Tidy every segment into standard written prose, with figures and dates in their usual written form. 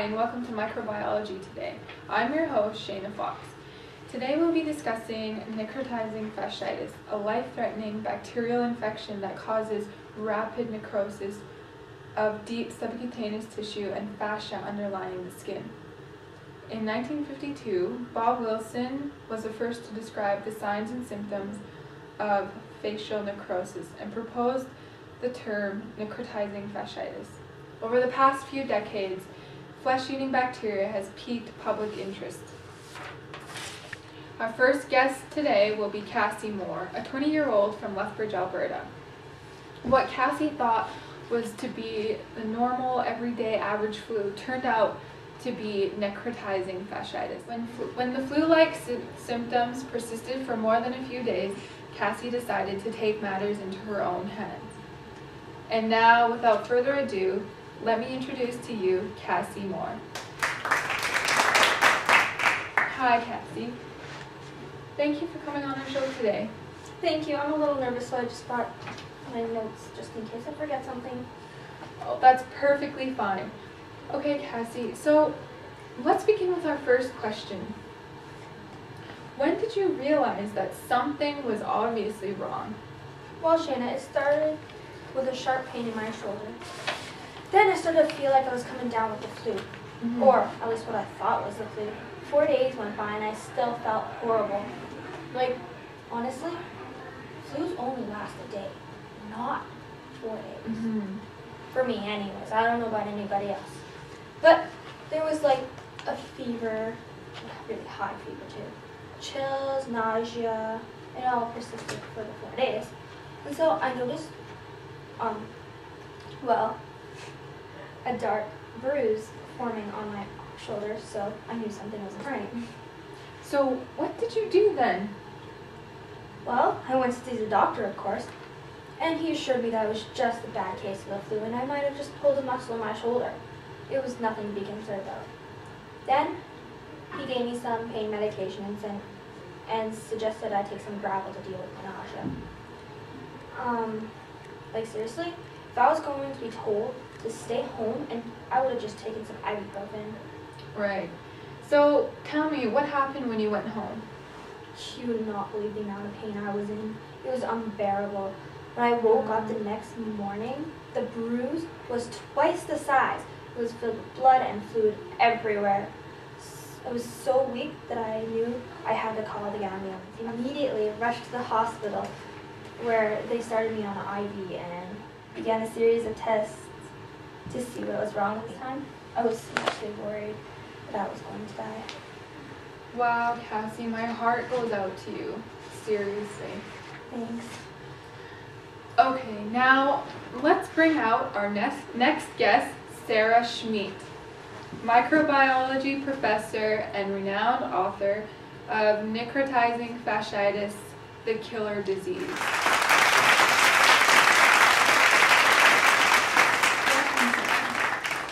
and welcome to Microbiology today. I'm your host, Shayna Fox. Today we'll be discussing Necrotizing Fasciitis, a life-threatening bacterial infection that causes rapid necrosis of deep subcutaneous tissue and fascia underlying the skin. In 1952, Bob Wilson was the first to describe the signs and symptoms of facial necrosis and proposed the term necrotizing fasciitis. Over the past few decades, flesh-eating bacteria has piqued public interest. Our first guest today will be Cassie Moore, a 20-year-old from Lethbridge, Alberta. What Cassie thought was to be the normal, everyday, average flu turned out to be necrotizing fasciitis. When the flu-like symptoms persisted for more than a few days, Cassie decided to take matters into her own hands. And now, without further ado, let me introduce to you Cassie Moore. Hi, Cassie. Thank you for coming on our show today. Thank you. I'm a little nervous, so I just brought my notes just in case I forget something. Oh, that's perfectly fine. Okay, Cassie, so let's begin with our first question. When did you realize that something was obviously wrong? Well, Shayna, it started with a sharp pain in my shoulder. Then I started to feel like I was coming down with the flu, or at least what I thought was the flu. 4 days went by and I still felt horrible. Like, honestly, flus only last a day, not 4 days. For me, anyways. I don't know about anybody else. But there was like a fever, really high fever too. Chills, nausea, it all persisted for the 4 days. And so I noticed, a dark bruise forming on my shoulder, so I knew something wasn't right. So what did you do then? Well, I went to see the doctor, of course, and he assured me that it was just a bad case of the flu and I might have just pulled a muscle in my shoulder. It was nothing to be concerned about. Then he gave me some pain medication and suggested I take some gravel to deal with my nausea. Like seriously, if I was going to be told to stay home, and I would have just taken some ibuprofen. Right. So tell me, what happened when you went home? You would not believe the amount of pain I was in. It was unbearable. When I woke up the next morning, the bruise was twice the size. It was filled with blood and fluid everywhere. I was so weak that I knew I had to call the ambulance. Immediately rushed to the hospital where they started me on an IV and began a series of tests to see what was wrong at the time. I was seriously worried that I was going to die. Wow, Cassie, my heart goes out to you. Seriously. Thanks. Okay, now let's bring out our next guest, Sarah Schmidt, microbiology professor and renowned author of Necrotizing Fasciitis, the Killer Disease.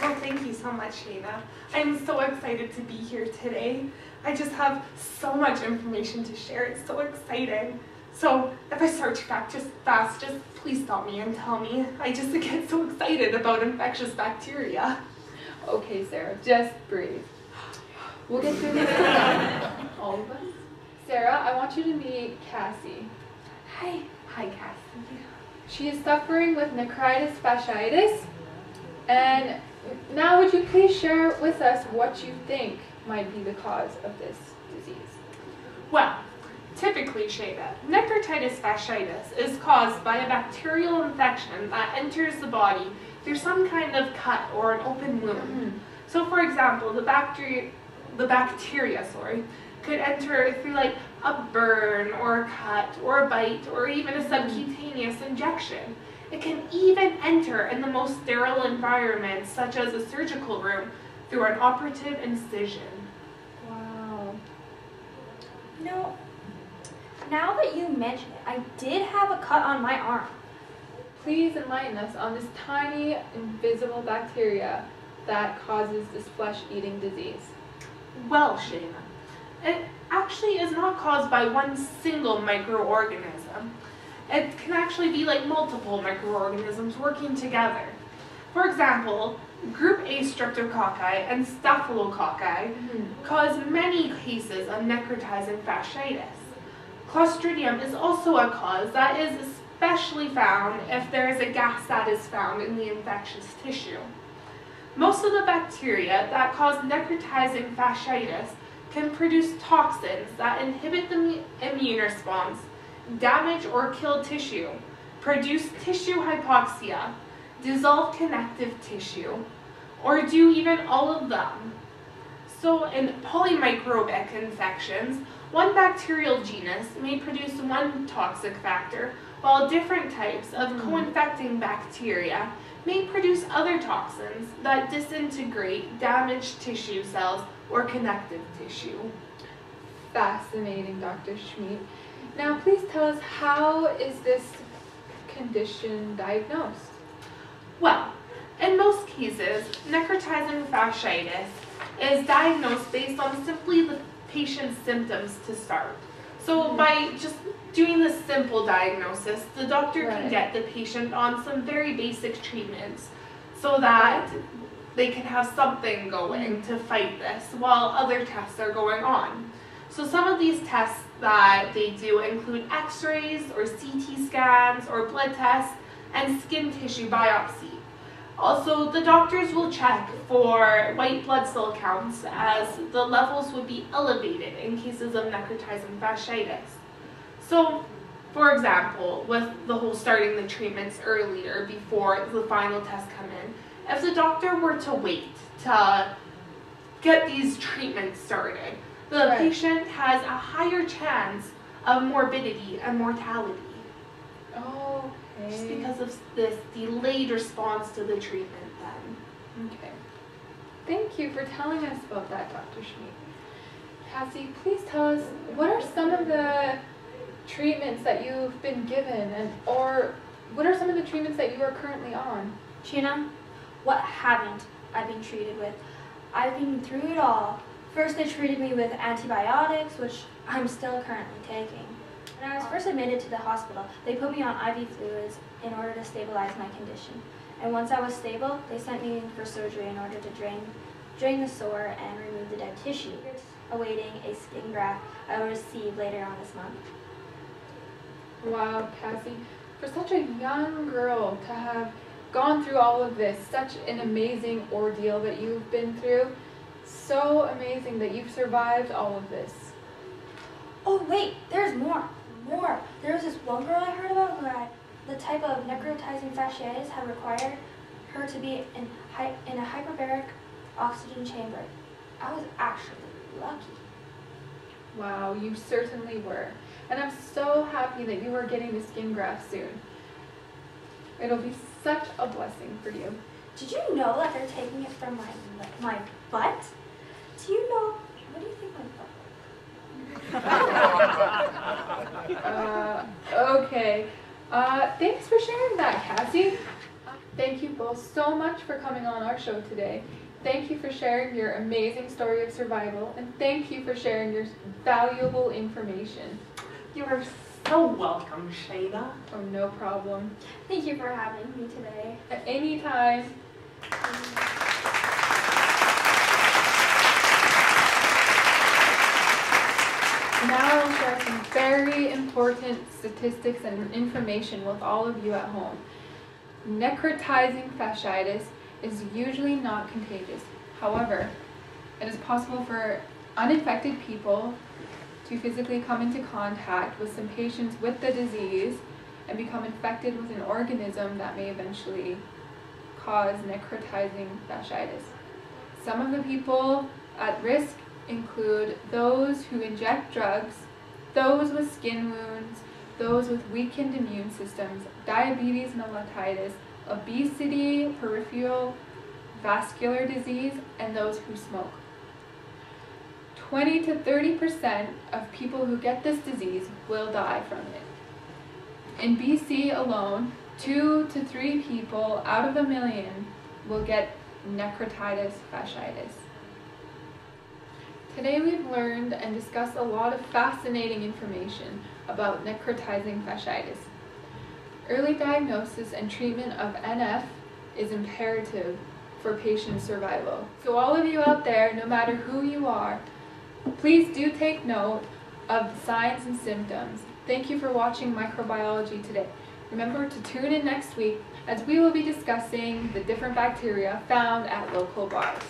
Well, thank you so much, Shayna. I'm so excited to be here today. I just have so much information to share. It's so exciting. So if I start to talk just fast, just please stop me and tell me. I just get so excited about infectious bacteria. Okay, Sarah, just breathe. We'll get through this together, all of us. Sarah, I want you to meet Cassie. Hi. Hi, Cassie. She is suffering with necrotizing fasciitis. And now would you please share with us what you think might be the cause of this disease? Well, typically, Shayna, necrotitis fasciitis is caused by a bacterial infection that enters the body through some kind of cut or an open wound. So, for example, the bacteria could enter through like a burn or a cut or a bite or even a subcutaneous injection. It can even enter in the most sterile environments, such as a surgical room, through an operative incision. Wow. You know, now that you mention it, I did have a cut on my arm. Please enlighten us on this tiny, invisible bacteria that causes this flesh-eating disease. Well, Shayna, it actually is not caused by one single microorganism. It can actually be like multiple microorganisms working together. For example, Group A streptococci and staphylococci cause many cases of necrotizing fasciitis. Clostridium is also a cause that is especially found if there is a gas that is found in the infectious tissue. Most of the bacteria that cause necrotizing fasciitis can produce toxins that inhibit the immune response, damage or kill tissue, produce tissue hypoxia, dissolve connective tissue, or do even all of them. So in polymicrobic infections, one bacterial genus may produce one toxic factor, while different types of co-infecting bacteria may produce other toxins that disintegrate damaged tissue cells or connective tissue. Fascinating, Dr. Schmidt. Now please tell us, how is this condition diagnosed? Well, in most cases, necrotizing fasciitis is diagnosed based on simply the patient's symptoms to start. So by just doing this simple diagnosis, the doctor can get the patient on some very basic treatments so that they can have something going to fight this while other tests are going on. So some of these tests that they do include x-rays or CT scans or blood tests and skin tissue biopsy. Also, the doctors will check for white blood cell counts, as the levels would be elevated in cases of necrotizing fasciitis. So, for example, with the whole starting the treatments earlier before the final tests come in, if the doctor were to wait to get these treatments started, the patient has a higher chance of morbidity and mortality. Oh, okay. Just because of this delayed response to the treatment then. Okay. Thank you for telling us about that, Dr. Schmidt. Cassie, please tell us, what are some of the treatments that you've been given, or what are some of the treatments that you are currently on? Sheena, what haven't I been treated with? I've been through it all. First, they treated me with antibiotics, which I'm still currently taking. When I was first admitted to the hospital, they put me on IV fluids in order to stabilize my condition. And once I was stable, they sent me in for surgery in order to drain the sore and remove the dead tissue. Awaiting a skin graft I will receive later on this month. Wow, Cassie, for such a young girl to have gone through all of this, such an amazing ordeal that you've been through, so amazing that you've survived all of this. Oh wait, there's more. There was this one girl I heard about who had the type of necrotizing fasciitis had required her to be in a hyperbaric oxygen chamber. I was actually lucky. Wow, you certainly were. And I'm so happy that you are getting the skin graft soon. It'll be such a blessing for you. Did you know that they're taking it from my butt? Do you know, what do you think my butt? Okay. Thanks for sharing that, Cassie. Thank you both so much for coming on our show today. Thank you for sharing your amazing story of survival, and thank you for sharing your valuable information. You are so welcome, Shayna. Oh, no problem. Thank you for having me today. At any time. Now I'll share some very important statistics and information with all of you at home. Necrotizing fasciitis is usually not contagious. However, it is possible for uninfected people to physically come into contact with some patients with the disease and become infected with an organism that may eventually cause necrotizing fasciitis. Some of the people at risk include those who inject drugs, those with skin wounds, those with weakened immune systems, diabetes mellitus, obesity, peripheral vascular disease, and those who smoke. 20 to 30% of people who get this disease will die from it. In BC alone, 2 to 3 people out of 1 million will get necrotitis fasciitis. Today we've learned and discussed a lot of fascinating information about necrotizing fasciitis. Early diagnosis and treatment of NF is imperative for patient survival. So all of you out there, no matter who you are, please do take note of the signs and symptoms. Thank you for watching Microbiology today. Remember to tune in next week as we will be discussing the different bacteria found at local bars.